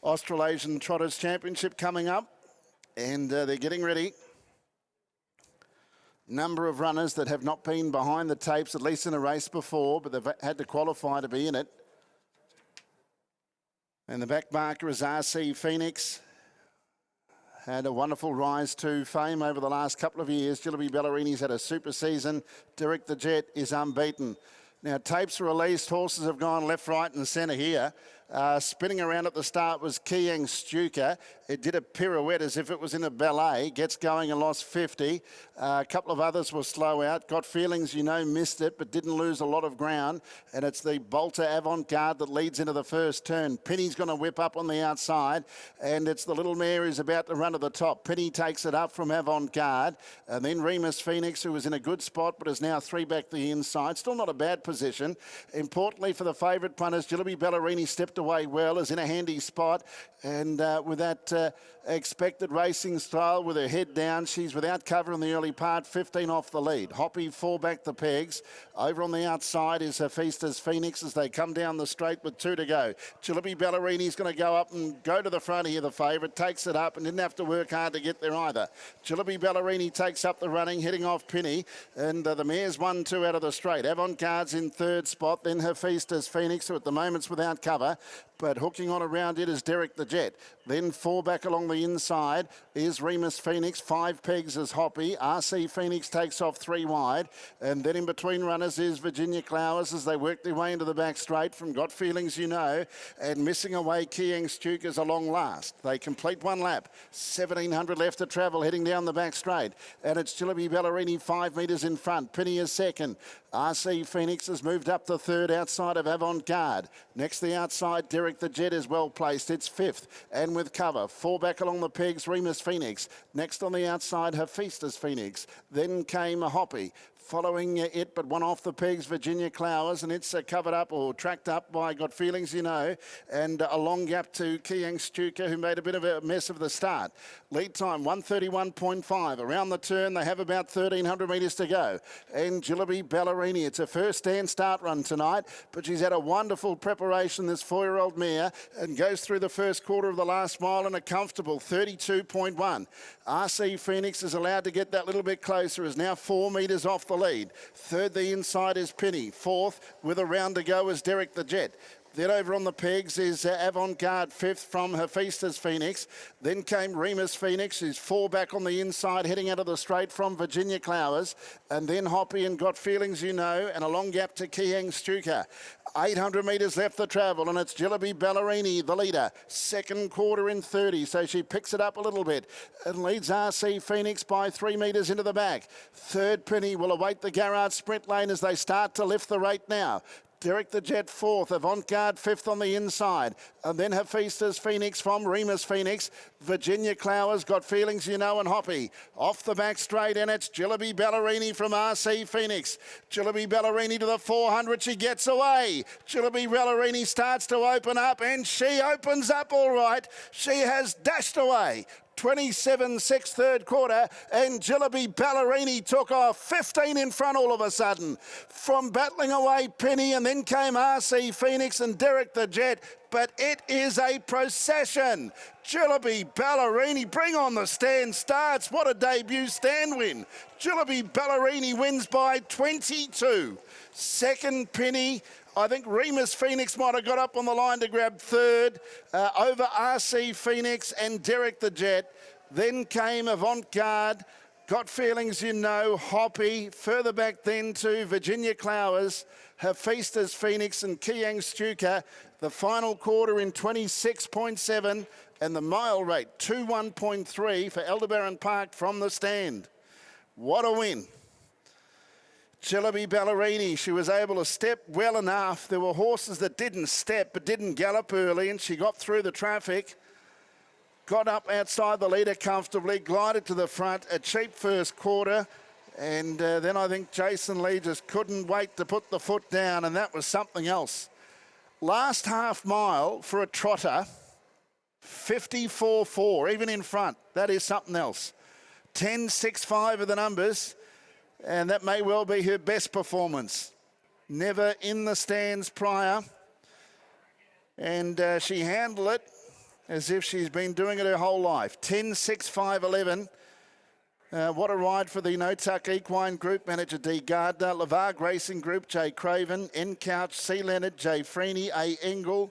Australasian Trotters Championship coming up, and they're getting ready. Number of runners that have not been behind the tapes, at least in a race before, but they've had to qualify to be in it. And the back marker is Arcee Phoenix. Had a wonderful rise to fame over the last couple of years. Jilliby Ballerini's had a super season. Derek the Jet is unbeaten. Now, tapes are released. Horses have gone left, right and centre here. Spinning around at the start was Kiang Stuka. It did a pirouette as if it was in a ballet. Gets going and lost 50. A couple of others will slow out. Got Feelings, you know, missed it, but didn't lose a lot of ground. And it's the Bolter Avant-Garde that leads into the first turn. Pinnie's going to whip up on the outside. And it's the little mare who's about to run to the top. Pinnie takes it up from Avant-Garde. And then Remus Phoenix, who was in a good spot, but is now 3 back the inside. Still not a bad position. Importantly for the favourite punters, Jilliby Ballerini stepped away well, is in a handy spot, and with that expected racing style with her head down, she's without cover in the early part, 15 off the lead. Hoppy 4 back the pegs. Over on the outside is Hephaestus Phoenix as they come down the straight with 2 to go. Jilliby Ballerini's going to go up and go to the front here, the favourite, takes it up and didn't have to work hard to get there either. Jilliby Ballerini takes up the running, heading off Pinnie, and the mare's 1-2 out of the straight. Avant-Garde's in 3rd spot, then Hephaestus Phoenix, who at the moment's without cover, but hooking on around it is Derek the Jet. Then 4 back along the inside is Remus Phoenix. 5 pegs is Hoppy. Arcee Phoenix takes off 3 wide. And then in between runners is Virginia Clowers as they work their way into the back straight from Got Feelings, you know. And missing away Kiang Stuka's a long last. They complete 1 lap. 1,700 left to travel heading down the back straight. And it's Jilliby Ballerini 5 metres in front. Pinnie is second. Arcee Phoenix has moved up to 3rd outside of Avant-Garde. Next the outside, Derek the Jet is well placed. It's 5th and with cover. 4 back along the pegs, Remus Phoenix. Next on the outside, Hephaestus Phoenix. Then came a Hoppy. Following it, but 1 off the pegs, Virginia Clowers, and it's covered up or tracked up by Got Feelings, you know, and a long gap to Kiang Stuka, who made a bit of a mess of the start. Lead time, 1:31.5. Around the turn, they have about 1,300 metres to go. And Jilliby Ballerini, it's her first stand-start run tonight, but she's had a wonderful preparation, this 4-year-old mare, and goes through the first quarter of the last mile in a comfortable 32.1. Arcee Phoenix is allowed to get that little bit closer, is now 4 metres off the lead. 3rd the inside is Pinnie. 4th with a round to go is Derek the Jet. Then over on the pegs is Avant-Garde 5th from Hephaestus Phoenix. Then came Remus Phoenix, who's 4 back on the inside, heading out of the straight from Virginia Clowers. And then Hoppy and Got Feelings, you know, and a long gap to Kiang Stuka. 800 metres left to travel, and it's Jilliby Ballerini, the leader. 2nd quarter in 30, so she picks it up a little bit and leads Arcee Phoenix by 3 metres into the back. 3rd Pinnie will await the Garrard sprint lane as they start to lift the rate now. Derek the Jet 4th, Avant-Garde 5th on the inside. And then Hephaestus Phoenix from Remus Phoenix. Virginia Clowers, Got Feelings, you know, and Hoppy. Off the back straight, and it's Jilliby Ballerini from Arcee Phoenix. Jilliby Ballerini to the 400, she gets away. Jilliby Ballerini starts to open up, and she opens up all right. She has dashed away. 27.6 3rd quarter, and Jilliby Ballerini took off 15 in front all of a sudden. From battling away Pinnie, and then came Arcee Phoenix and Derek the Jet, but it is a procession. Jilliby Ballerini, bring on the stand starts. What a debut stand win. Jilliby Ballerini wins by 22. 2nd Pinnie. I think Remus Phoenix might have got up on the line to grab 3rd over Arcee Phoenix and Derek the Jet. Then came Avant-Garde, Got Feelings, you know, Hoppy. Further back then to Virginia Clowers, Hephaestus Phoenix and Kiang Stuka. The final quarter in 26.7 and the mile rate 21.3 for Aldebaran Park from the stand. What a win. Jilliby Ballerini, she was able to step well enough. There were horses that didn't step but didn't gallop early, and she got through the traffic, got up outside the leader comfortably, glided to the front, a cheap first quarter, and then I think Jason Lee just couldn't wait to put the foot down, and that was something else. Last half mile for a trotter, 54.4, even in front. That is something else. 10.65 are the numbers. And that may well be her best performance. Never in the stands prior. And she handled it. as if she's been doing it her whole life. 10, 6, 5, 11. What a ride for the No Tuck Equine Group manager D. Gardner, Lavargue Racing Group, J. Craven, N Couch, C. Leonard, J. Freeney, A. Engel,